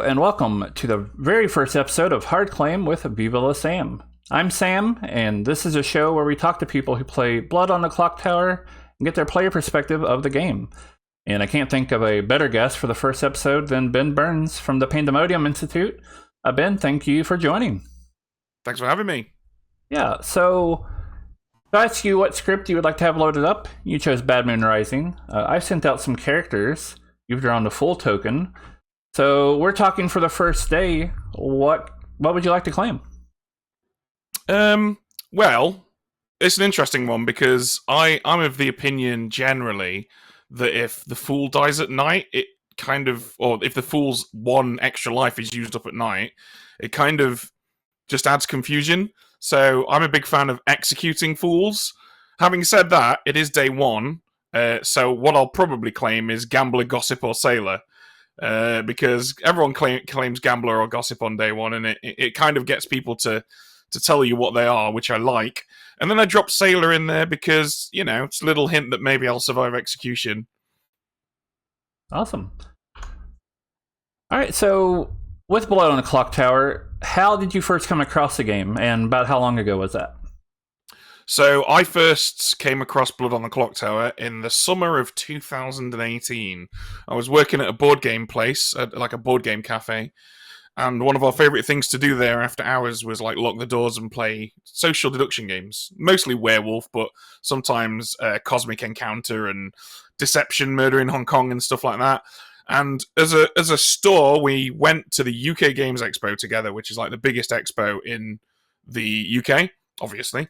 and welcome to the very first episode of Hard Claim with Viva La Sam. I'm Sam, and this is a show where we talk to people who play Blood on the Clocktower and get their player perspective of the game. And I can't think of a better guest for the first episode than Ben Burns from the Pandemonium Institute. Ben, thank you for joining. Thanks for having me. Yeah, so to ask you what script you would like to have loaded up, you chose Bad Moon Rising. I've sent out some characters. You've drawn the full token. So we're talking for the first day. What would you like to claim? Well, it's an interesting one because I'm of the opinion generally that if the fool dies at night, it kind of, or if the fool's one extra life is used up at night, it kind of just adds confusion. So I'm a big fan of executing fools. Having said that, it is day one. So what I'll probably claim is Gambler, Gossip, or Sailor. Because everyone claims Gambler or Gossip on day one, and it kind of gets people to tell you what they are, which I like. And then I drop Sailor in there because, you know, it's a little hint that maybe I'll survive execution. Awesome. All right, so with Blood on the Clocktower, how did you first come across the game, and about how long ago was that? So I first came across Blood on the Clocktower in the summer of 2018. I was working at a board game place, like a board game cafe, and one of our favourite things to do there after hours was like lock the doors and play social deduction games. Mostly Werewolf, but sometimes Cosmic Encounter and Deception, Murder in Hong Kong and stuff like that. And as a store, we went to the UK Games Expo together, which is like the biggest expo in the UK, obviously.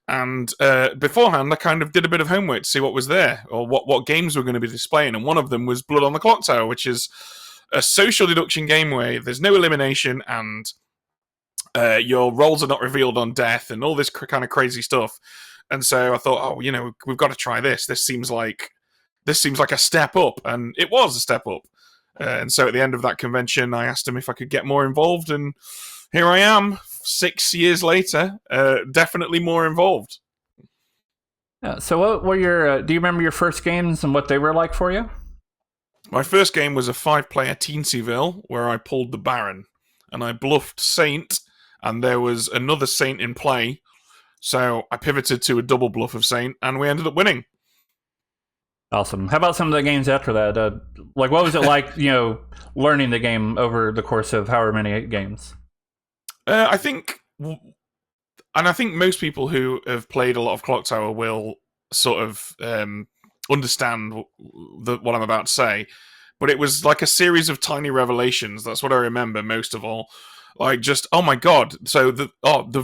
And beforehand, I kind of did a bit of homework to see what was there, or what games were going to be displaying. And one of them was Blood on the Clocktower, which is a social deduction game where there's no elimination and your roles are not revealed on death and all this kind of crazy stuff. And so I thought, oh, you know, we've got to try this. This seems like a step up, and it was a step up. And so at the end of that convention, I asked him if I could get more involved, and here I am, 6 years later, definitely more involved. Yeah, so what were your, do you remember your first games and what they were like for you? My first game was a 5-player Teensyville, where I pulled the Baron, and I bluffed Saint, and there was another Saint in play, so I pivoted to a double bluff of Saint, and we ended up winning. Awesome. How about some of the games after that? Like, what was it like, you know, learning the game over the course of however many games? I think most people who have played a lot of Clocktower will sort of understand what I'm about to say. But it was like a series of tiny revelations. That's what I remember most of all. Like, just, oh my god, so the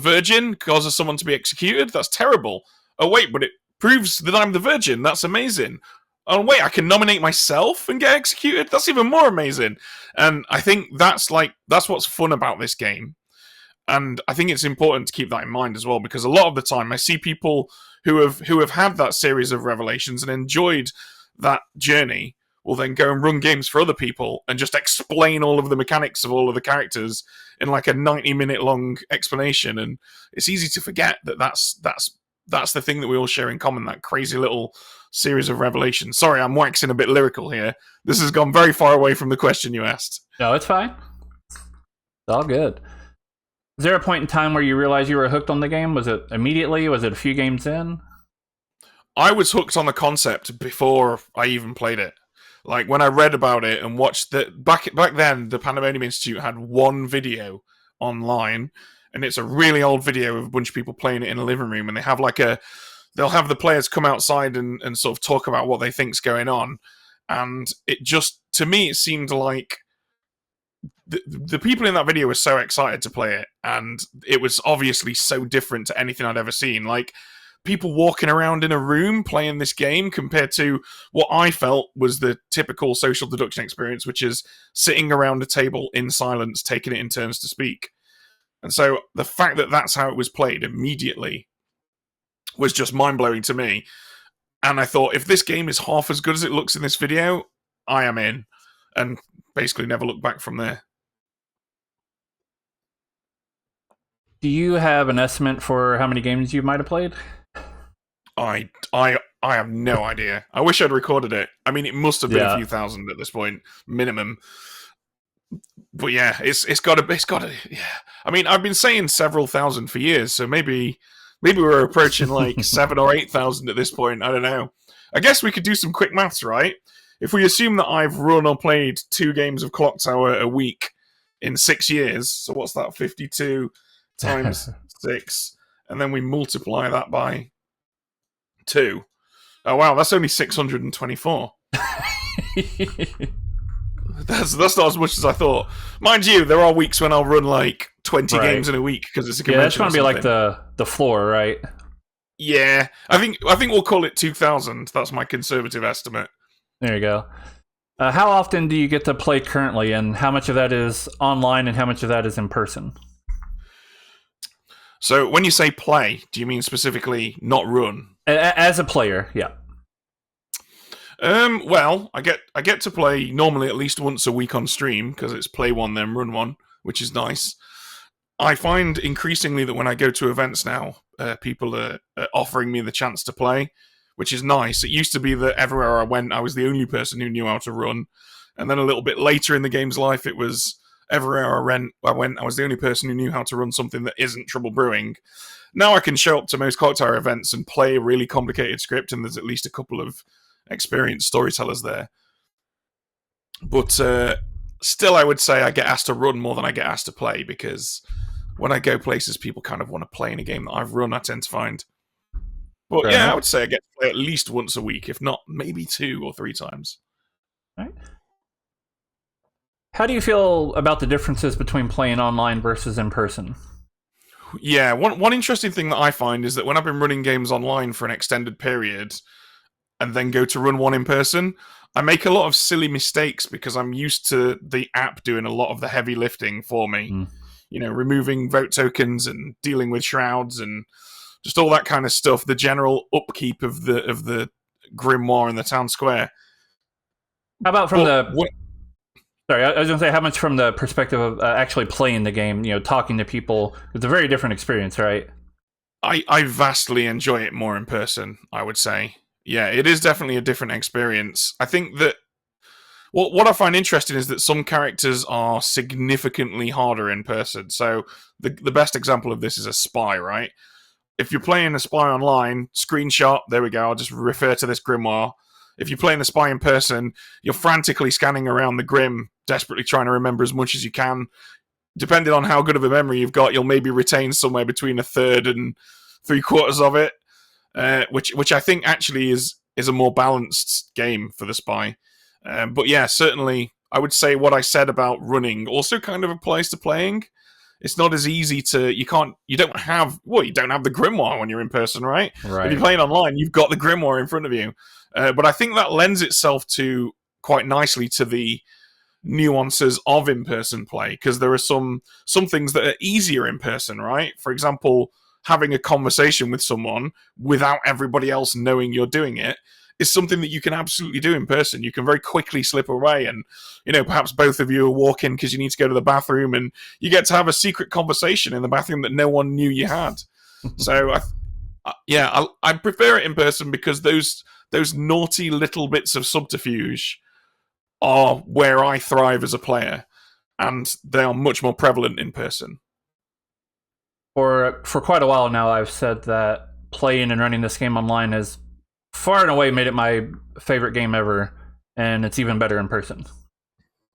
Virgin causes someone to be executed? That's terrible. Oh wait, but it proves that I'm the Virgin. That's amazing. Oh wait, I can nominate myself and get executed? That's even more amazing. And I think that's what's fun about this game. And I think it's important to keep that in mind as well, because a lot of the time I see people who have had that series of revelations and enjoyed that journey will then go and run games for other people and just explain all of the mechanics of all of the characters in like a 90-minute long explanation. And it's easy to forget that that's the thing that we all share in common, that crazy little series of revelations. Sorry, I'm waxing a bit lyrical here. This has gone very far away from the question you asked. No, it's fine. It's all good. Is there a point in time where you realized you were hooked on the game? Was it immediately? Was it a few games in? I was hooked on the concept before I even played it. Like, when I read about it and watched back then, the Pandemonium Institute had one video online, and it's a really old video of a bunch of people playing it in a living room, and they have they'll have the players come outside and sort of talk about what they think's going on. And it just, to me, it seemed like the people in that video were so excited to play it, and it was obviously so different to anything I'd ever seen. Like, people walking around in a room playing this game compared to what I felt was the typical social deduction experience, which is sitting around a table in silence, taking it in turns to speak. And so the fact that that's how it was played immediately was just mind-blowing to me. And I thought, if this game is half as good as it looks in this video, I am in. And basically never looked back from there. Do you have an estimate for how many games you might have played? I have no idea. I wish I'd recorded it. I mean, it must have been a few thousand at this point, minimum. But yeah, it's got to. Yeah, I mean, I've been saying several thousand for years, so maybe we're approaching like 7 or 8,000 at this point. I don't know. I guess we could do some quick maths, right? If we assume that I've run or played 2 games of Clocktower a week in 6 years, so what's that? 52 times 6, and then we multiply that by 2. Oh wow, that's only 624. That's not as much as I thought. Mind you, there are weeks when I'll run like 20 Right. games in a week because it's a Yeah, convention. that's going to be like the floor, right? Yeah, I think we'll call it 2,000. That's my conservative estimate. There you go. How often do you get to play currently, and how much of that is online and how much of that is in person? So when you say play, do you mean specifically not run? As a player, yeah. Well, I get to play normally at least once a week on stream because it's play one then run one, which is nice. I find increasingly that when I go to events now, people are offering me the chance to play, which is nice. It used to be that everywhere I went, I was the only person who knew how to run, and then a little bit later in the game's life, it was everywhere I went, I was the only person who knew how to run something that isn't trouble brewing. Now I can show up to most Clocktower events and play a really complicated script, and there's at least a couple of experienced storytellers there. But still, I would say I get asked to run more than I get asked to play because when I go places, people kind of want to play in a game that I've run, I tend to find. But Fair yeah, enough. I would say I get to play at least once a week, if not maybe 2 or 3 times. Right. How do you feel about the differences between playing online versus in person? Yeah, one interesting thing that I find is that when I've been running games online for an extended period and then go to run one in person, I make a lot of silly mistakes because I'm used to the app doing a lot of the heavy lifting for me. Mm. Removing vote tokens and dealing with shrouds and just all that kind of stuff. The general upkeep of the grimoire in the town square. How about from But Sorry, I was going to say, how much from the perspective of actually playing the game, talking to people? It's a very different experience, right? I vastly enjoy it more in person, I would say. Yeah, it is definitely a different experience. I think that what I find interesting is that some characters are significantly harder in person. So the best example of this is a spy, right? If you're playing a spy online, screenshot, there we go, I'll just refer to this grimoire. If you're playing the spy in person, you're frantically scanning around the grim, desperately trying to remember as much as you can. Depending on how good of a memory you've got, you'll maybe retain somewhere between a third and 3/4 of it, which I think actually is a more balanced game for the spy. But yeah, certainly, I would say what I said about running also kind of applies to playing. It's not as easy to you don't have the grimoire when you're in person, right? Right. If you're playing online, you've got the grimoire in front of you. But I think that lends itself to quite nicely to the nuances of in-person play because there are some things that are easier in person, right? For example, having a conversation with someone without everybody else knowing you're doing it is something that you can absolutely do in person. You can very quickly slip away and, perhaps both of you are walking because you need to go to the bathroom and you get to have a secret conversation in the bathroom that no one knew you had. So, I prefer it in person because those naughty little bits of subterfuge are where I thrive as a player, and they are much more prevalent in person. For quite a while now, I've said that playing and running this game online has far and away made it my favorite game ever, and it's even better in person.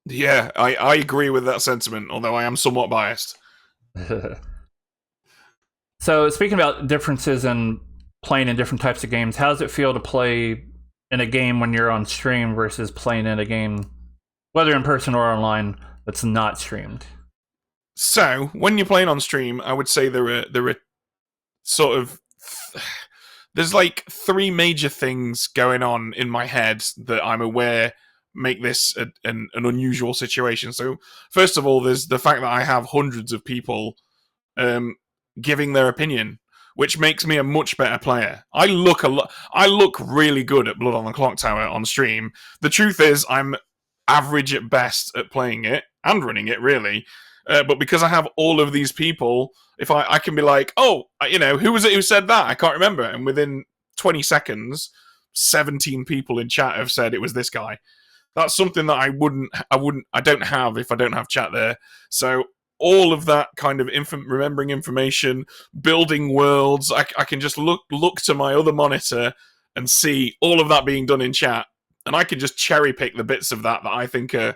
Yeah, I agree with that sentiment, although I am somewhat biased. So, speaking about differences in playing in different types of games, how does it feel to play in a game when you're on stream versus playing in a game, whether in person or online, that's not streamed? So, when you're playing on stream, I would say there are sort of there's like 3 major things going on in my head that I'm aware make this an unusual situation. So, first of all, there's the fact that I have hundreds of people giving their opinion, which makes me a much better player. I look really good at Blood on the Clocktower on stream. The truth is, I'm average at best at playing it and running it, really. But because I have all of these people, if I can be like, oh, who was it who said that? I can't remember. And within 20 seconds, 17 people in chat have said it was this guy. That's something that I don't have if I don't have chat there. So all of that kind of remembering information, building worlds, I can just look to my other monitor and see all of that being done in chat, and I can just cherry pick the bits of that I think are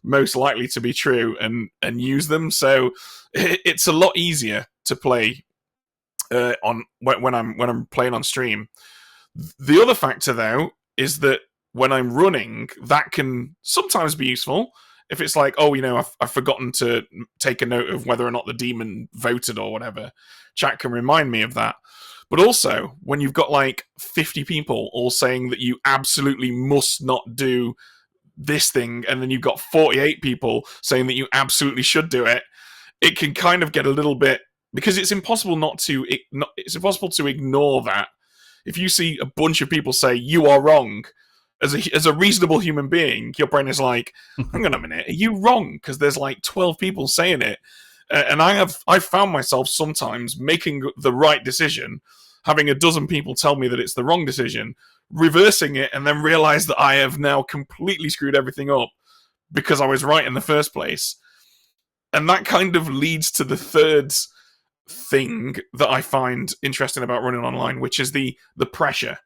most likely to be true and use them. So it's a lot easier to play on when I'm playing on stream. The other factor, though, is that when I'm running, that can sometimes be useful. If it's like, oh, I've forgotten to take a note of whether or not the demon voted or whatever, chat can remind me of that. But also, when you've got like 50 people all saying that you absolutely must not do this thing, and then you've got 48 people saying that you absolutely should do it, it can kind of get a little bit, because it's impossible to ignore that. If you see a bunch of people say you are wrong, as a reasonable human being, your brain is like, hang on a minute, are you wrong? Because there's like 12 people saying it. And I've found myself sometimes making the right decision, having a dozen people tell me that it's the wrong decision, reversing it, and then realize that I have now completely screwed everything up because I was right in the first place. And that kind of leads to the third thing that I find interesting about running online, which is the pressure.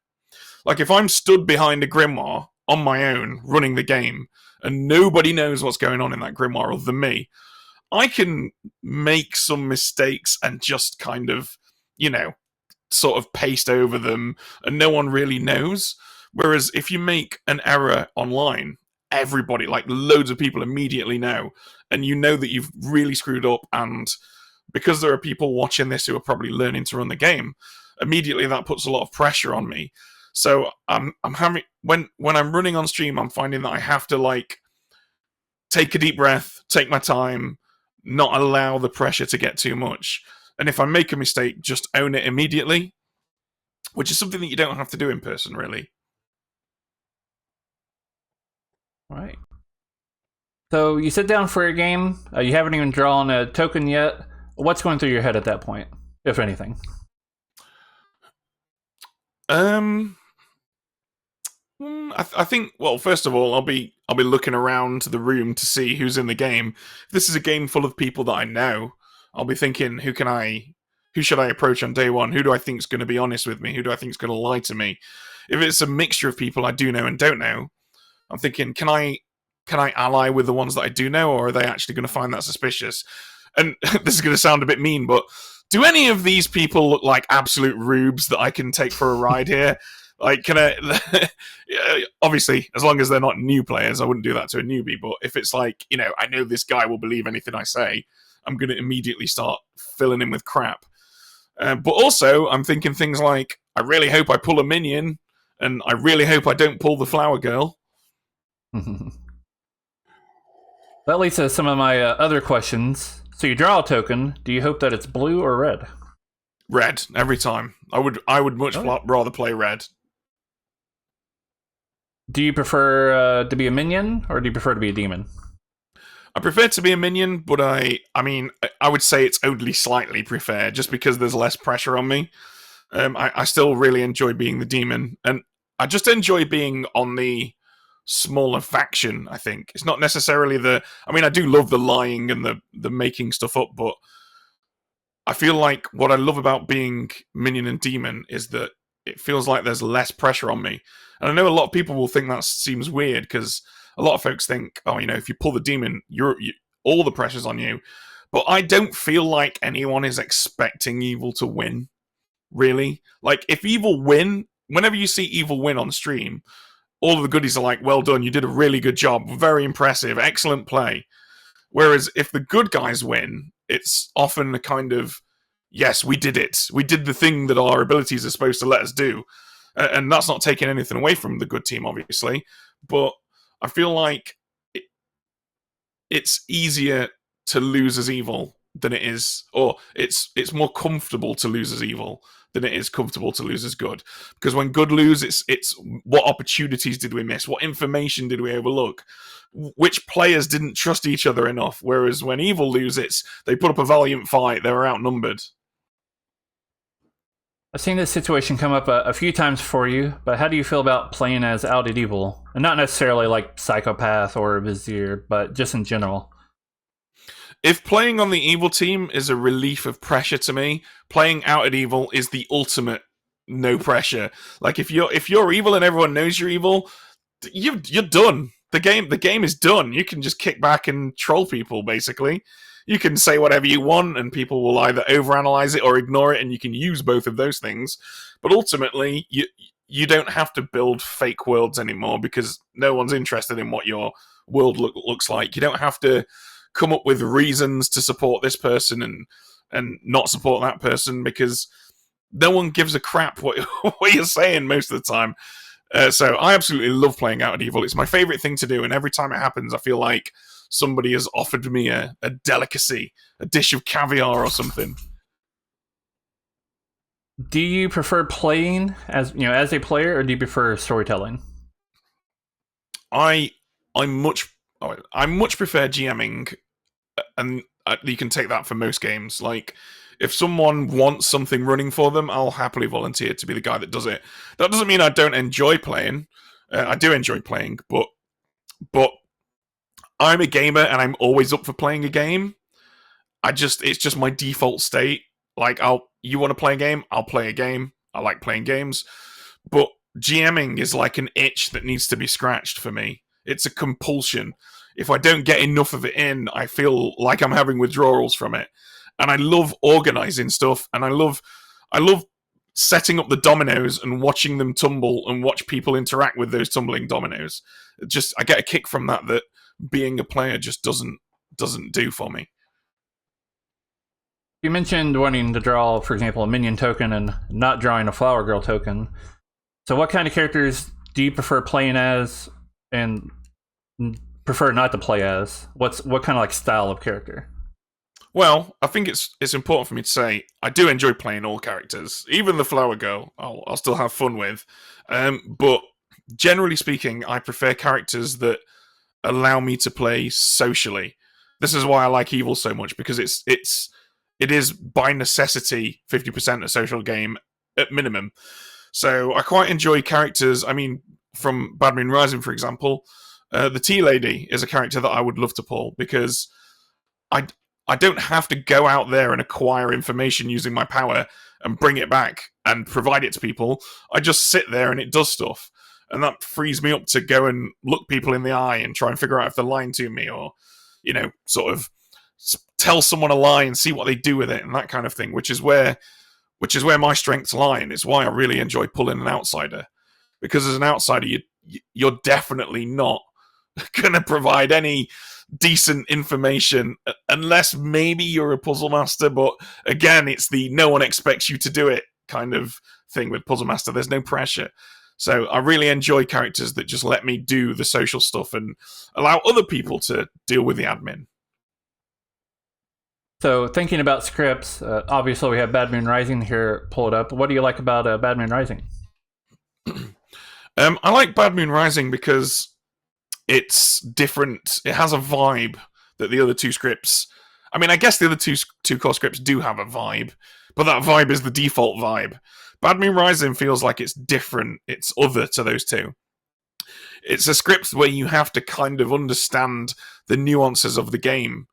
Like, if I'm stood behind a grimoire on my own running the game and nobody knows what's going on in that grimoire other than me, I can make some mistakes and just kind of, sort of paste over them and no one really knows. Whereas if you make an error online, everybody, like loads of people, immediately know, and you know that you've really screwed up. And because there are people watching this who are probably learning to run the game, immediately that puts a lot of pressure on me. So I'm having, when I'm running on stream, I'm finding that I have to like take a deep breath, take my time, not allow the pressure to get too much. And if I make a mistake, just own it immediately, which is something that you don't have to do in person, really. Right. So you sit down for a game. You haven't even drawn a token yet. What's going through your head at that point, if anything? I think, well, first of all, I'll be looking around the room to see who's in the game. If this is a game full of people that I know, I'll be thinking, who should I approach on day one? Who do I think is going to be honest with me? Who do I think is going to lie to me? If it's a mixture of people I do know and don't know, I'm thinking, can I ally with the ones that I do know, or are they actually going to find that suspicious? And this is going to sound a bit mean, but do any of these people look like absolute rubes that I can take for a ride here? Like, can I? Obviously, as long as they're not new players, I wouldn't do that to a newbie. But if it's like, I know this guy will believe anything I say, I'm going to immediately start filling him with crap. But also, I'm thinking things like, I really hope I pull a minion, and I really hope I don't pull the flower girl. That leads to some of my other questions. So you draw a token. Do you hope that it's blue or red? Red, every time. I would much rather play red. Do you prefer to be a minion, or do you prefer to be a demon? I prefer to be a minion, but I would say it's only slightly prefer, just because there's less pressure on me. I still really enjoy being the demon, and I just enjoy being on the smaller faction. I think it's not necessarily I do love the lying and the making stuff up, but I feel like what I love about being minion and demon is that it feels like there's less pressure on me. And I know a lot of people will think that seems weird, because a lot of folks think, oh, if you pull the demon, all the pressure's on you. But I don't feel like anyone is expecting evil to win, really. Like, if evil win, whenever you see evil win on stream, all of the goodies are like, well done, you did a really good job, very impressive, excellent play. Whereas if the good guys win, it's often a kind of, yes, we did it. We did the thing that our abilities are supposed to let us do. And that's not taking anything away from the good team, obviously. But I feel like it's easier to lose as evil than it is, or it's more comfortable to lose as evil than it is comfortable to lose as good. Because when good lose, it's what opportunities did we miss? What information did we overlook? Which players didn't trust each other enough? Whereas when evil lose, they put up a valiant fight, they were outnumbered. I've seen this situation come up a few times for you, but how do you feel about playing as outed evil? And not necessarily like psychopath or vizier, but just in general. If playing on the evil team is a relief of pressure to me, playing out at evil is the ultimate no pressure. Like if you're evil and everyone knows you're evil, you're done. The game is done. You can just kick back and troll people. Basically, you can say whatever you want, and people will either overanalyze it or ignore it, and you can use both of those things. But ultimately, you don't have to build fake worlds anymore because no one's interested in what your world looks like. You don't have to come up with reasons to support this person and not support that person because no one gives a crap what you're saying most of the time. So I absolutely love playing out at evil. It's my favorite thing to do, and every time it happens, I feel like somebody has offered me a delicacy, a dish of caviar or something. Do you prefer playing as a player, or do you prefer storytelling? I much prefer GMing, and you can take that for most games. Like, if someone wants something running for them, I'll happily volunteer to be the guy that does it. That doesn't mean I don't enjoy playing. I do enjoy playing, but I'm a gamer and I'm always up for playing a game. It's just my default state. Like, you want to play a game? I'll play a game. I like playing games. But GMing is like an itch that needs to be scratched for me. It's a compulsion. If I don't get enough of it in, I feel like I'm having withdrawals from it. And I love organizing stuff, and I love setting up the dominoes and watching them tumble and watch people interact with those tumbling dominoes. I get a kick from that being a player just doesn't do for me. You mentioned wanting to draw, for example, a minion token and not drawing a flower girl token. So what kind of characters do you prefer playing as and prefer not to play as? What kind of like style of character? Well, I think it's important for me to say I do enjoy playing all characters, even the flower girl. I'll still have fun with, but generally speaking, I prefer characters that allow me to play socially. This is why I like Evil so much, because it is by necessity 50% a social game at minimum. So I quite enjoy characters. I mean, from Bad Moon Rising, for example, the Tea Lady is a character that I would love to pull because I don't have to go out there and acquire information using my power and bring it back and provide it to people. I just sit there and it does stuff. And that frees me up to go and look people in the eye and try and figure out if they're lying to me, or, sort of tell someone a lie and see what they do with it and that kind of thing, which is where my strengths lie, and it's why I really enjoy pulling an outsider. Because as an outsider, you're definitely not going to provide any decent information unless maybe you're a puzzle master, but again, it's the no one expects you to do it kind of thing with puzzle master. There's no pressure. So I really enjoy characters that just let me do the social stuff and allow other people to deal with the admin. So thinking about scripts, obviously we have Bad Moon Rising here pulled up. What do you like about Bad Moon Rising? I like Bad Moon Rising because it's different. It has a vibe that the other two scripts... I mean, I guess the other two core scripts do have a vibe, but that vibe is the default vibe. Bad Moon Rising feels like it's different. It's other to those two. It's a script where you have to kind of understand the nuances of the game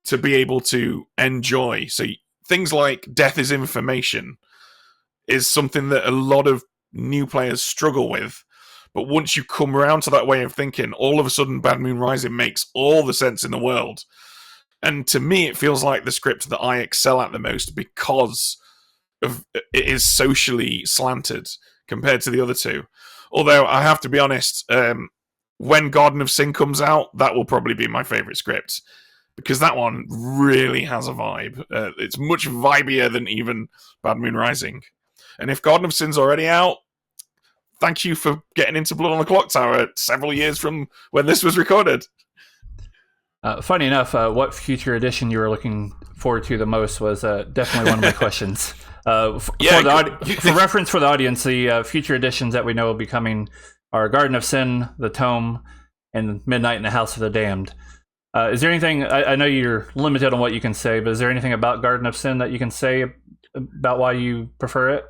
to be able to enjoy. So things like death is information is something that a lot of new players struggle with. But once you come around to that way of thinking, all of a sudden Bad Moon Rising makes all the sense in the world. And to me, it feels like the script that I excel at the most because of it is socially slanted compared to the other two. Although I have to be honest, when Garden of Sin comes out, that will probably be my favorite script, because that one really has a vibe. It's much vibier than even Bad Moon Rising. And if Garden of Sin's already out, thank you for getting into Blood on the Clocktower several years from when this was recorded. Funny enough, what future edition you were looking forward to the most was definitely one of my questions. For reference for the audience, the future editions that we know will be coming are Garden of Sin, The Tome, and Midnight in the House of the Damned. Is there anything, I know you're limited on what you can say, but is there anything about Garden of Sin that you can say about why you prefer it?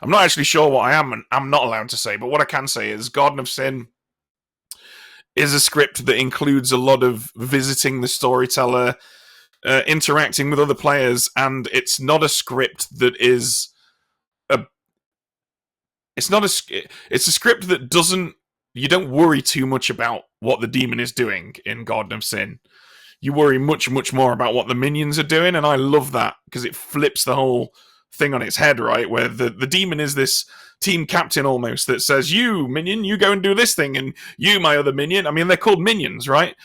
I'm not actually sure what I am and I'm not allowed to say, but what I can say is Garden of Sin is a script that includes a lot of visiting the storyteller, interacting with other players, and it's not a script that is a. It's not a. It's a script that doesn't. You don't worry too much about what the demon is doing in Garden of Sin. You worry much, much more about what the minions are doing, and I love that because it flips the whole thing on its head, right? Where the demon is this team captain almost that says, "You minion, you go and do this thing, and you, my other minion." I mean, they're called minions, right?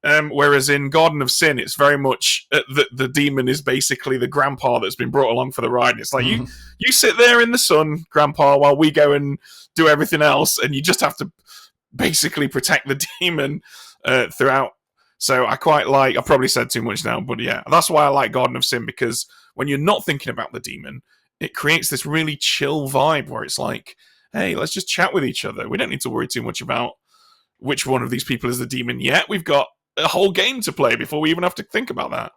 Whereas in Garden of Sin, it's very much the demon is basically the grandpa that's been brought along for the ride. It's like you sit there in the sun, grandpa, while we go and do everything else, and you just have to basically protect the demon throughout. So I quite like. I probably said too much now, but yeah, that's why I like Garden of Sin, because when you're not thinking about the demon, it creates this really chill vibe where it's like, hey, let's just chat with each other. We don't need to worry too much about which one of these people is the demon yet. We've got a whole game to play before we even have to think about that.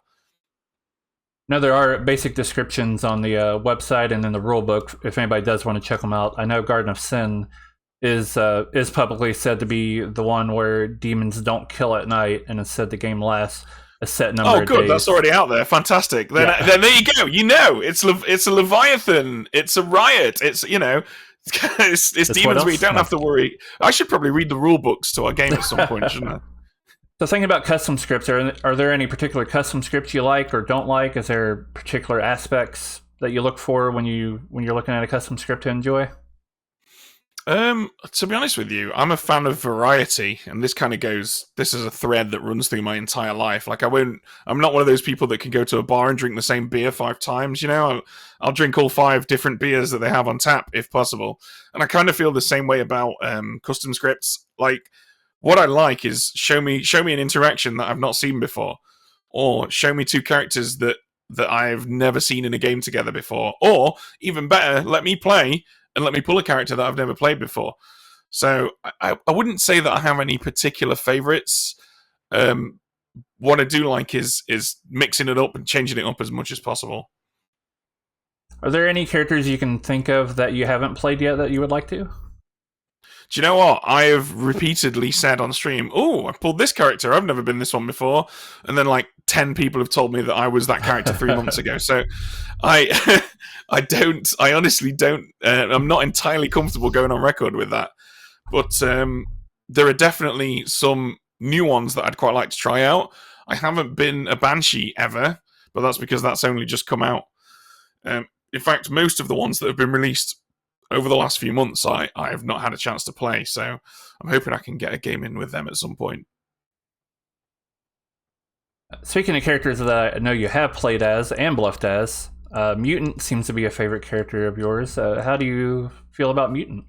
Now, there are basic descriptions on the website and in the rule book if anybody does want to check them out. I know Garden of Sin is publicly said to be the one where demons don't kill at night, and instead the game lasts a set number of days. Oh, good. That's already out there. Fantastic. Then there you go. You know, it's a Leviathan. It's a riot. It's, you know, it's demons where you don't have to worry. I should probably read the rule books to our game at some point, shouldn't I? So thinking about custom scripts, are there any particular custom scripts you like or don't like? Is there particular aspects that you look for when you're looking at a custom script to enjoy? To be honest with you, I'm a fan of variety, and this is a thread that runs through my entire life. Like I'm not one of those people that can go to a bar and drink the same beer 5 times, you know? I'll drink all 5 different beers that they have on tap, if possible. And I kind of feel the same way about custom scripts. Like, what I like is show me an interaction that I've not seen before, or show me 2 characters that I've never seen in a game together before, or even better, let me play and let me pull a character that I've never played before. So I wouldn't say that I have any particular favorites. What I do like is mixing it up and changing it up as much as possible. Are there any characters you can think of that you haven't played yet that you would like to? Do you know what? I have repeatedly said on stream, "Oh, I pulled this character. I've never been this one before." And then like 10 people have told me that I was that character 3 months ago. So I honestly don't. I'm not entirely comfortable going on record with that. But there are definitely some new ones that I'd quite like to try out. I haven't been a Banshee ever, but that's because that's only just come out. In fact, most of the ones that have been released over the last few months, I have not had a chance to play, so I'm hoping I can get a game in with them at some point. Speaking of characters that I know you have played as and bluffed as, Mutant seems to be a favorite character of yours. How do you feel about Mutant?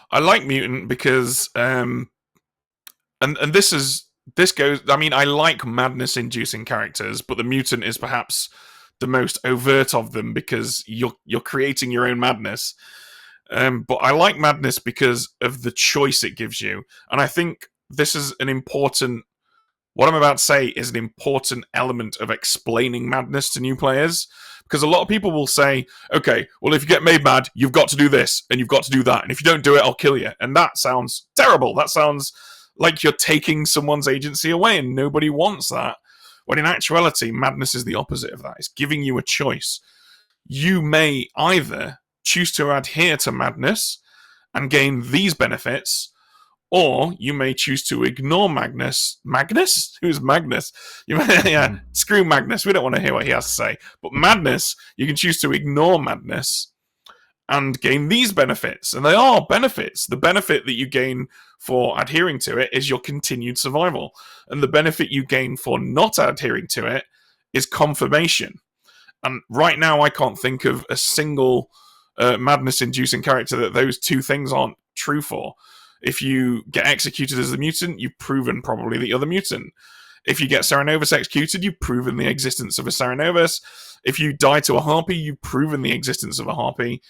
I like Mutant because, and this goes. I mean, I like madness-inducing characters, but the Mutant is perhaps the most overt of them because you're creating your own madness. But I like madness because of the choice it gives you, and I think this is an important. What I'm about to say is an important element of explaining madness to new players, because a lot of people will say, "Okay, well, if you get made mad, you've got to do this and you've got to do that, and if you don't do it, I'll kill you." And that sounds terrible. That sounds like you're taking someone's agency away, and nobody wants that. When in actuality, madness is the opposite of that. It's giving you a choice. You may either choose to adhere to madness and gain these benefits, or you may choose to ignore Magnus. Magnus? Who's Magnus? Screw Magnus. We don't want to hear what he has to say. But madness, you can choose to ignore madness and gain these benefits. And they are benefits. The benefit that you gain for adhering to it is your continued survival. And the benefit you gain for not adhering to it is confirmation. And right now, I can't think of a single madness-inducing character that those 2 things aren't true for. If you get executed as the mutant, you've proven probably that you're the mutant. If you get Cerenovus executed, you've proven the existence of a Cerenovus. If you die to a harpy, you've proven the existence of a harpy.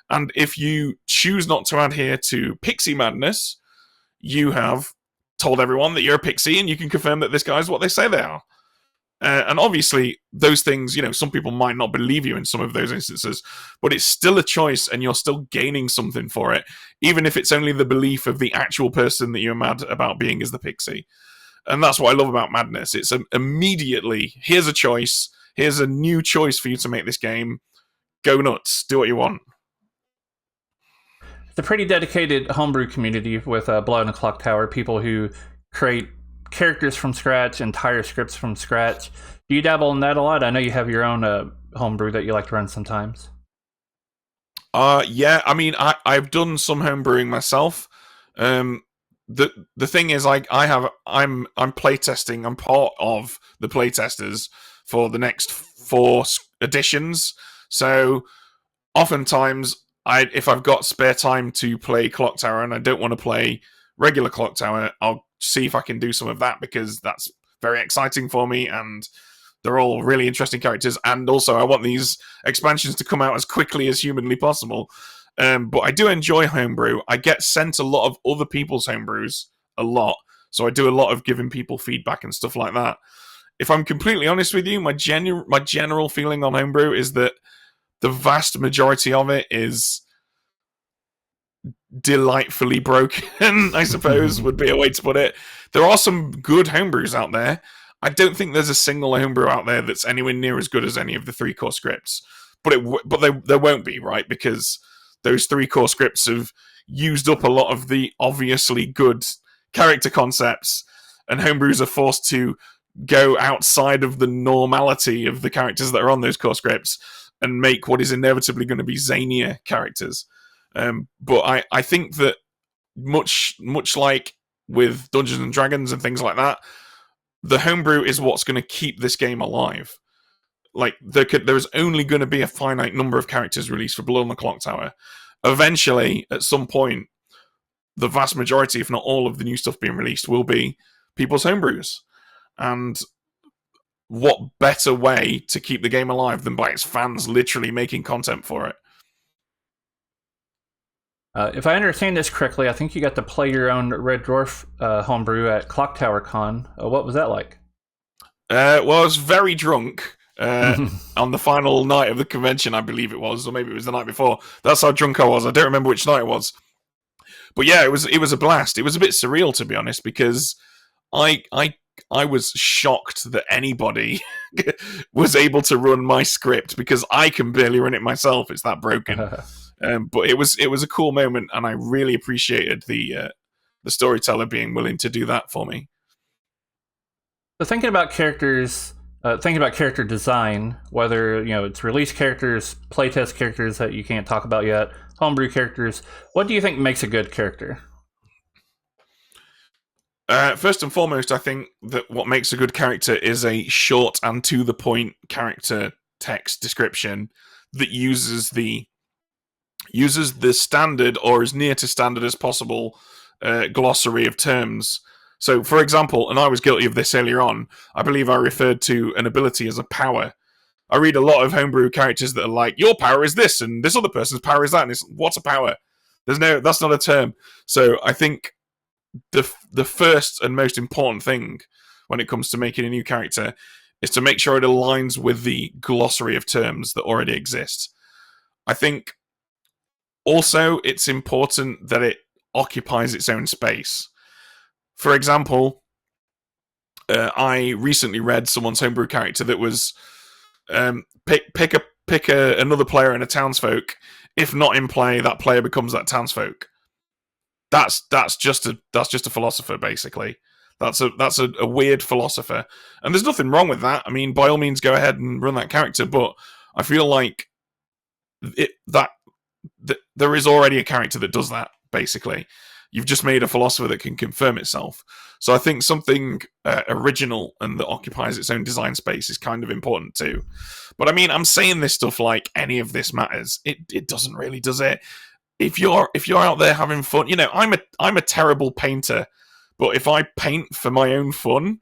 And if you choose not to adhere to pixie madness, you have told everyone that you're a pixie and you can confirm that this guy is what they say they are. And obviously, those things, some people might not believe you in some of those instances, but it's still a choice and you're still gaining something for it, even if it's only the belief of the actual person that you're mad about being as the pixie. And that's what I love about Madness. It's immediately, here's a choice, here's a new choice for you to make this game. Go nuts, do what you want. It's a pretty dedicated homebrew community with Blood on the Clocktower, people who create characters from scratch, entire scripts from scratch. Do you dabble in that a lot? I know you have your own homebrew that you like to run sometimes. Yeah, I mean, I've done some homebrewing myself. The thing is, I'm playtesting. I'm part of the playtesters for the next 4 editions. So oftentimes, if I've got spare time to play Clocktower and I don't want to play regular Clocktower, I'll see if I can do some of that because that's very exciting for me and they're all really interesting characters. And also, I want these expansions to come out as quickly as humanly possible. But I do enjoy homebrew. I get sent a lot of other people's homebrews a lot, so I do a lot of giving people feedback and stuff like that. If I'm completely honest with you, my general feeling on homebrew is that the vast majority of it is delightfully broken, I suppose, would be a way to put it. There are some good homebrews out there. I don't think there's a single homebrew out there that's anywhere near as good as any of the 3-core scripts. But there won't be, right? Because those 3-core scripts have used up a lot of the obviously good character concepts, and homebrews are forced to go outside of the normality of the characters that are on those core scripts and make what is inevitably going to be zanier characters. But I think that much like with Dungeons and Dragons and things like that, the homebrew is what's going to keep this game alive. Like, there's only going to be a finite number of characters released for Blood on the Clocktower. Eventually, at some point, the vast majority, if not all of the new stuff being released, will be people's homebrews. And what better way to keep the game alive than by its fans literally making content for it? If I understand this correctly, I think you got to play your own Red Dwarf homebrew at Clocktower Con. What was that like? Well, I was very drunk on the final night of the convention, I believe it was, or maybe it was the night before. That's how drunk I was. I don't remember which night it was. But yeah, it was a blast. It was a bit surreal, to be honest, because I was shocked that anybody was able to run my script because I can barely run it myself. It's that broken. But it was a cool moment, and I really appreciated the storyteller being willing to do that for me. So thinking about characters, thinking about character design, whether it's release characters, playtest characters that you can't talk about yet, homebrew characters, what do you think makes a good character? First and foremost, I think that what makes a good character is a short and to the point character text description that uses the standard, or as near to standard as possible, glossary of terms. So, for example, and I was guilty of this earlier on, I believe I referred to an ability as a power. I read a lot of homebrew characters that are like, your power is this, and this other person's power is that, and it's, what's a power? That's not a term. So I think the first and most important thing when it comes to making a new character is to make sure it aligns with the glossary of terms that already exist. I think also it's important that it occupies its own space. For example, I recently read someone's homebrew character that was pick another player and a townsfolk. If not in play, that player becomes that townsfolk. That's just a philosopher, basically. That's a weird philosopher, and there's nothing wrong with that. I mean, by all means, go ahead and run that character. But I feel like there is already a character that does that. Basically, you've just made a philosopher that can confirm itself. So I think something original and that occupies its own design space is kind of important too. But I mean, I'm saying this stuff like any of this matters. It doesn't really, does it? If you're out there having fun, I'm a terrible painter, but if I paint for my own fun,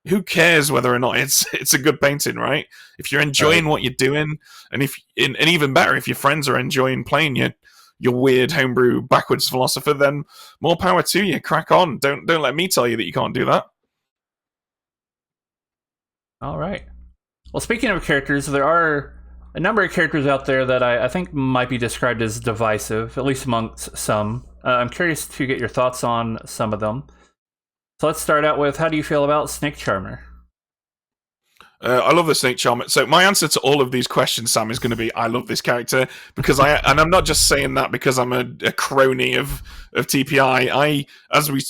who cares whether or not it's a good painting, right? If you're enjoying what you're doing, and and even better, if your friends are enjoying playing your weird homebrew backwards philosopher, then more power to you. Crack on. Don't let me tell you that you can't do that. All right. Well, speaking of characters, there are a number of characters out there that I think might be described as divisive, at least amongst some. I'm curious to get your thoughts on some of them. So let's start out with, how do you feel about Snake Charmer? I love the Snake Charmer. So my answer to all of these questions, Sam, is going to be I love this character because and I'm not just saying that because I'm a crony of TPI. As we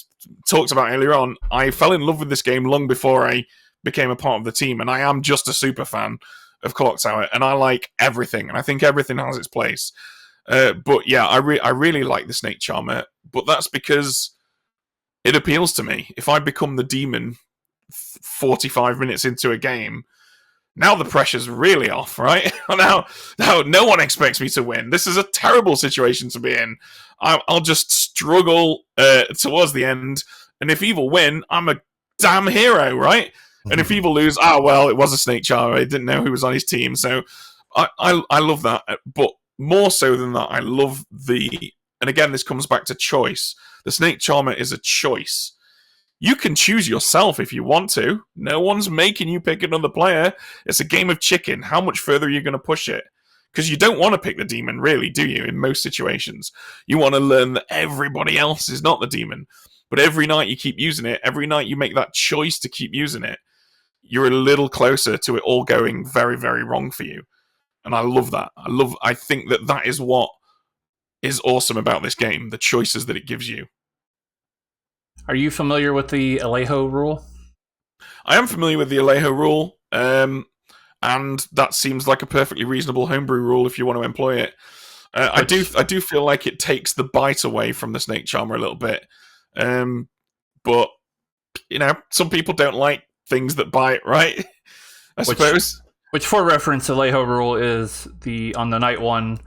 talked about earlier on, I fell in love with this game long before I became a part of the team, and I am just a super fan of Clocktower, and I like everything, and I think everything has its place. But yeah, I really like the Snake Charmer, but that's because it appeals to me. If I become the demon 45 minutes into a game, now the pressure's really off, right? now no one expects me to win. This is a terrible situation to be in. I'll just struggle towards the end, and if evil win, I'm a damn hero, right? And if evil lose, well, it was a Snake Charmer. I didn't know who was on his team, so I love that. But more so than that, I love and again, this comes back to choice. The Snake Charmer is a choice. You can choose yourself if you want to. No one's making you pick another player. It's a game of chicken. How much further are you going to push it? Because you don't want to pick the demon, really, do you, in most situations? You want to learn that everybody else is not the demon. But every night you keep using it, every night you make that choice to keep using it, you're a little closer to it all going very, very wrong for you. And I love that. I think that is what is awesome about this game, the choices that it gives you. Are you familiar with the Alejo rule? I am familiar with the Alejo rule, and that seems like a perfectly reasonable homebrew rule if you want to employ it. I do feel like it takes the bite away from the Snake Charmer a little bit, but some people don't like things that bite, right? I suppose. Which, for reference, the Alejo rule is on the night one,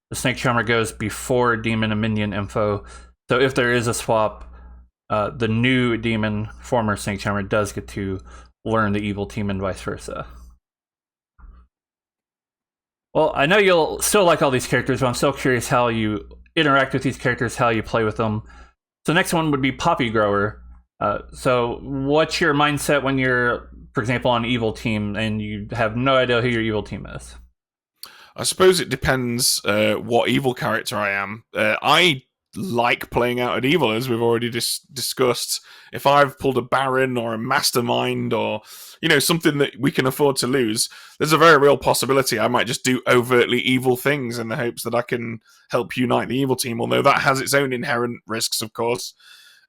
the Snake Charmer goes before demon and minion info. So if there is a swap, the new demon, former Snake Charmer, does get to learn the evil team and vice versa. Well, I know you'll still like all these characters, but I'm still curious how you interact with these characters, how you play with them. So the next one would be Poppy Grower. So what's your mindset when you're, for example, on evil team and you have no idea who your evil team is? I suppose it depends what evil character I am. I like playing out at evil, as we've already discussed. If I've pulled a Baron or a Mastermind or something that we can afford to lose, there's a very real possibility I might just do overtly evil things in the hopes that I can help unite the evil team, although that has its own inherent risks, of course.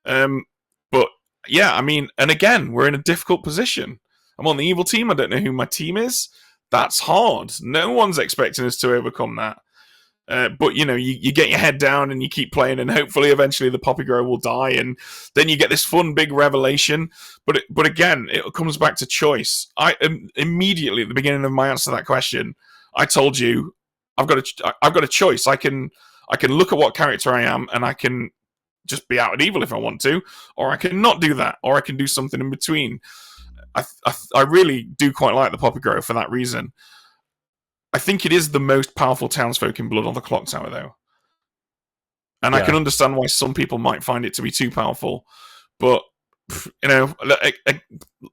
But yeah, I mean, and again, we're in a difficult position. I'm on the evil team. I don't know who my team is. That's hard. No one's expecting us to overcome that. But you get your head down and you keep playing, and hopefully eventually the Poppy Grower will die, and then you get this fun big revelation. But again, it comes back to choice. I immediately at the beginning of my answer to that question, I told you I've got a choice. I can look at what character I am, and I can just be out at evil if I want to, or I can not do that, or I can do something in between. I really do quite like the Poppy Grower for that reason. I think it is the most powerful townsfolk in Blood on the Clocktower, though. And I can understand why some people might find it to be too powerful. But,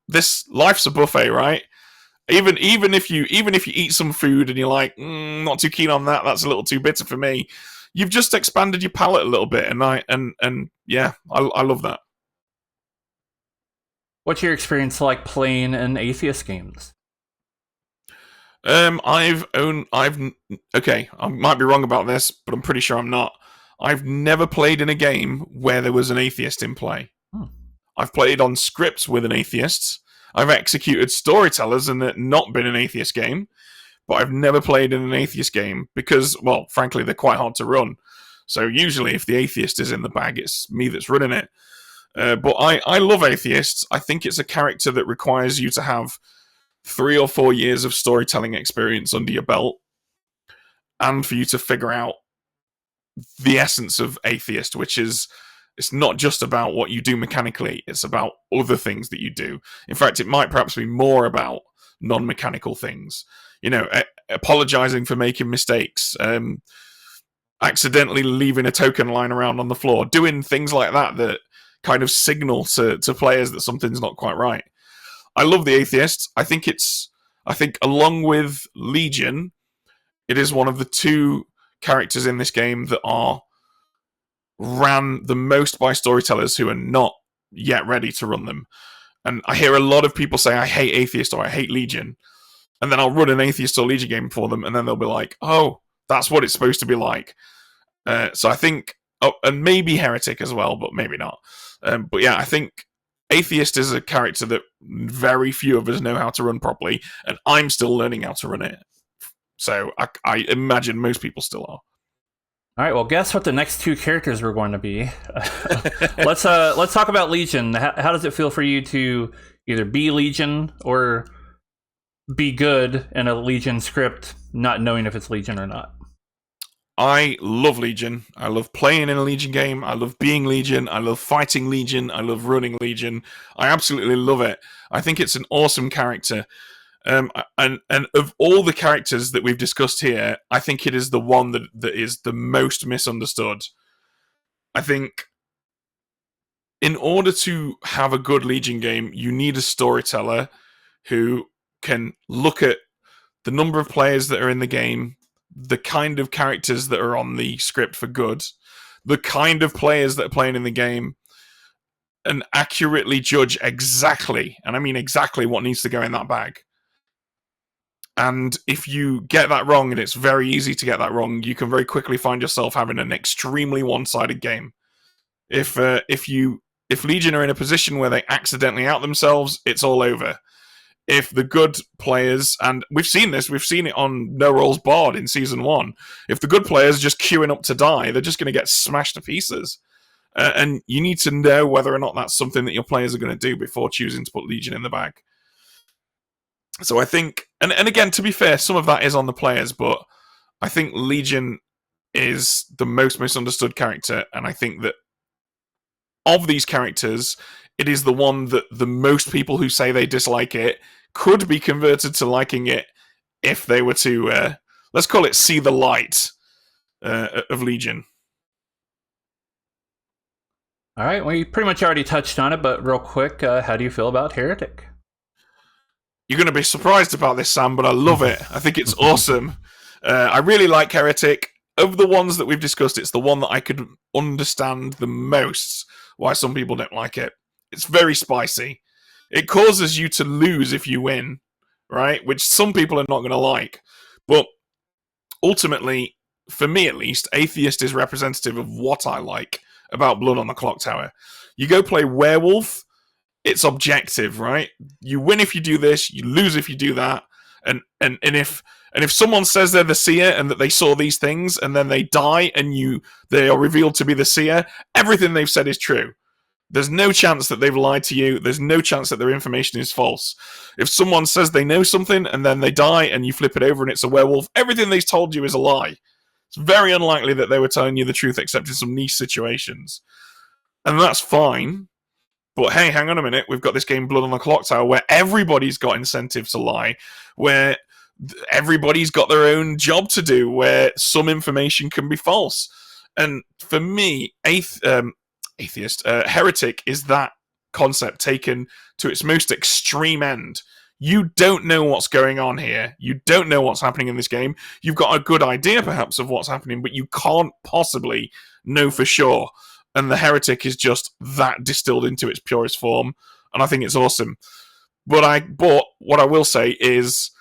this life's a buffet, right? Even if you eat some food and you're like, not too keen on that, that's a little too bitter for me, you've just expanded your palate a little bit. And I love that. What's your experience like playing in atheist games? I might be wrong about this, but I'm pretty sure I'm not. I've never played in a game where there was an atheist in play. I've played on scripts with an atheist. I've executed storytellers and it not been an atheist game, but I've never played in an atheist game because, well, frankly, they're quite hard to run. So usually if the atheist is in the bag, it's me that's running it. But I love atheists. I think it's a character that requires you to have 3 or 4 years of storytelling experience under your belt, and for you to figure out the essence of atheist, which is, it's not just about what you do mechanically, it's about other things that you do. In fact, it might perhaps be more about non-mechanical things. Apologizing for making mistakes, accidentally leaving a token lying around on the floor, doing things like that kind of signal to players that something's not quite right. I love the Atheist. I think along with Legion, it is one of the two characters in this game that are ran the most by storytellers who are not yet ready to run them. And I hear a lot of people say, I hate Atheist or I hate Legion. And then I'll run an Atheist or Legion game for them, and then they'll be like, oh, that's what it's supposed to be like. So I think, and maybe Heretic as well, but maybe not. But yeah, I think Atheist is a character that very few of us know how to run properly, and I'm still learning how to run it. So I imagine most people still are. All right, well, guess what the next two characters were going to be. Let's talk about Legion. How does it feel for you to either be Legion or be good in a Legion script, not knowing if it's Legion or not? I love Legion. I love playing in a Legion game. I love being Legion. I love fighting Legion. I love running Legion. I absolutely love it. I think it's an awesome character. And of all the characters that we've discussed here, I think it is the one that is the most misunderstood. I think in order to have a good Legion game, you need a storyteller who can look at the number of players that are in the game, the kind of characters that are on the script for good, the kind of players that are playing in the game, and accurately judge exactly, and I mean exactly, what needs to go in that bag. And if you get that wrong, and it's very easy to get that wrong, you can very quickly find yourself having an extremely one-sided game. If Legion are in a position where they accidentally out themselves, it's all over. If the good players, and we've seen it on No Rolls Barred in Season 1, if the good players are just queuing up to die, they're just going to get smashed to pieces. And you need to know whether or not that's something that your players are going to do before choosing to put Legion in the bag. So I think, and again, to be fair, some of that is on the players, but I think Legion is the most misunderstood character, and I think that of these characters, it is the one that the most people who say they dislike it could be converted to liking it if they were to, let's call it, see the light of Legion. All right, we pretty much already touched on it, but real quick, how do you feel about Heretic? You're going to be surprised about this, Sam, but I love it. I think it's awesome. I really like Heretic. Of the ones that we've discussed, it's the one that I could understand the most why some people don't like it. It's very spicy. It causes you to lose if you win, right? Which some people are not going to like. But ultimately, for me at least, Atheist is representative of what I like about Blood on the Clocktower. You go play Werewolf, it's objective, right? You win if you do this, you lose if you do that. And if someone says they're the seer and that they saw these things and then they die and they are revealed to be the seer, everything they've said is true. There's no chance that they've lied to you. There's no chance that their information is false. If someone says they know something and then they die and you flip it over and it's a werewolf, everything they've told you is a lie. It's very unlikely that they were telling you the truth except in some niche situations. And that's fine. But hey, hang on a minute. We've got this game Blood on the Clocktower where everybody's got incentive to lie, where everybody's got their own job to do, where some information can be false. And for me, Heretic is that concept taken to its most extreme end. You don't know what's going on here. You don't know what's happening in this game. You've got a good idea, perhaps, of what's happening, but you can't possibly know for sure. And the Heretic is just that distilled into its purest form, and I think it's awesome. But what I will say is,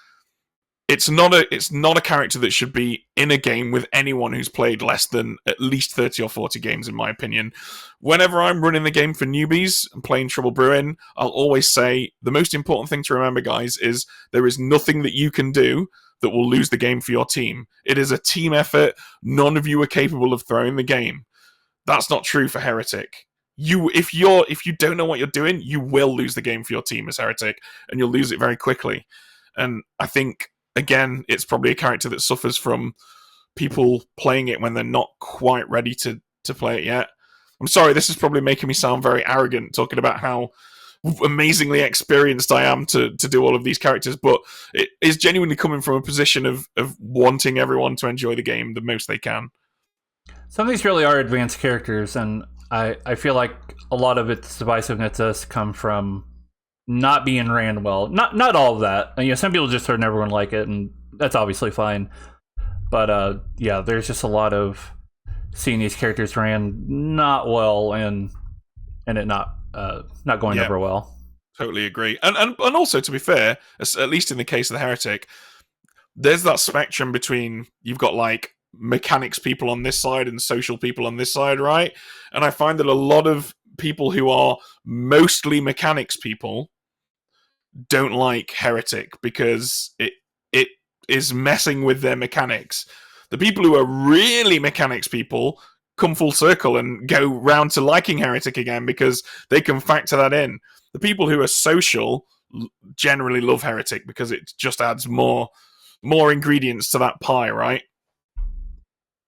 it's not a character that should be in a game with anyone who's played less than at least 30 or 40 games, in my opinion. Whenever I'm running the game for newbies and playing Trouble Brewing, I'll always say the most important thing to remember, guys, is there is nothing that you can do that will lose the game for your team. It is a team effort. None of you are capable of throwing the game. That's not true for Heretic. If you don't know what you're doing, you will lose the game for your team as Heretic, and you'll lose it very quickly. And I think, again, it's probably a character that suffers from people playing it when they're not quite ready to play it yet. I'm sorry, this is probably making me sound very arrogant, talking about how amazingly experienced I am to do all of these characters, but it is genuinely coming from a position of wanting everyone to enjoy the game the most they can. Some of these really are advanced characters, and I feel like a lot of its divisiveness does come from not being ran well. Not all of that. You know, some people just never going to like it, and that's obviously fine. But yeah, there's just a lot of seeing these characters ran not well and it not going over well. Totally agree. And also, to be fair, at least in the case of the Heretic, there's that spectrum between you've got like mechanics people on this side and social people on this side, right? And I find that a lot of people who are mostly mechanics people don't like Heretic because it is messing with their mechanics. The people who are really mechanics people come full circle and go round to liking Heretic again because they can factor that in. The people who are social generally love Heretic because it just adds more ingredients to that pie, right?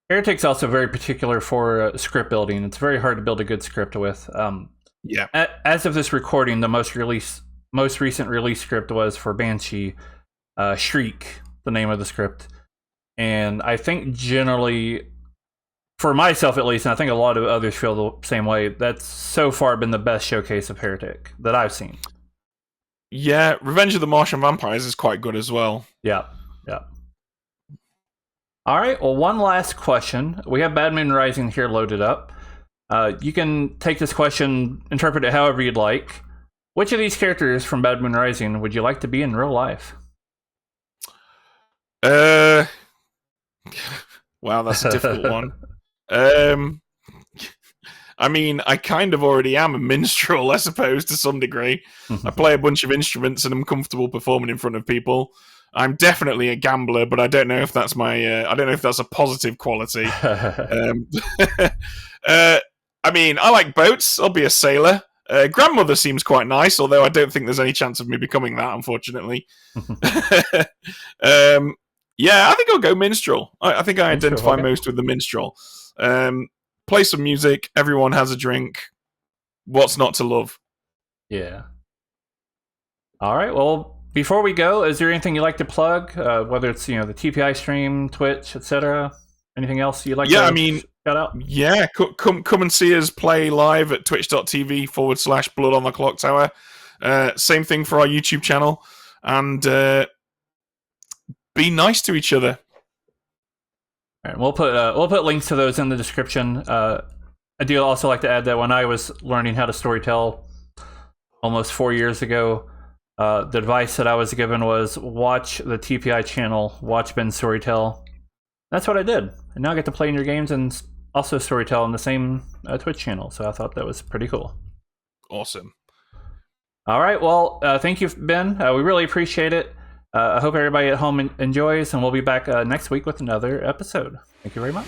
Heretic's also very particular for script building. It's very hard to build a good script with. Yeah. As of this recording, the most recent release script was for Banshee, Shriek, the name of the script. And I think generally, for myself at least, and I think a lot of others feel the same way, that's so far been the best showcase of Heretic that I've seen. Yeah, Revenge of the Martian Vampires is quite good as well. Yeah. All right, well, one last question. We have Bad Moon Rising here loaded up. You can take this question, interpret it however you'd like. Which of these characters from Bad Moon Rising would you like to be in real life? Wow, that's a difficult one. I mean, I kind of already am a minstrel, I suppose, to some degree. I play a bunch of instruments and I'm comfortable performing in front of people. I'm definitely a gambler, but I don't know if that's I don't know if that's a positive quality. I mean, I like boats. I'll be a sailor. Grandmother seems quite nice, although I don't think there's any chance of me becoming that, unfortunately. Yeah, I think I'll go minstrel. I think I identify most with the minstrel. Play some music. Everyone has a drink. What's not to love? Yeah. All right. Well, before we go, is there anything you'd like to plug? Whether it's the TPI stream, Twitch, etc. Anything else you'd like to shout out? Yeah, come and see us play live at twitch.tv/Blood on the Clocktower. Same thing for our YouTube channel. And be nice to each other. All right, we'll put links to those in the description. I do also like to add that when I was learning how to storytell almost 4 years ago, the advice that I was given was watch the TPI channel, watch Ben storytell. That's what I did, and now I get to play in your games and also storytell on the same Twitch channel. So I thought that was pretty cool. Awesome. All right, well, thank you, Ben. We really appreciate it. I hope everybody at home enjoys, and we'll be back next week with another episode. Thank you very much.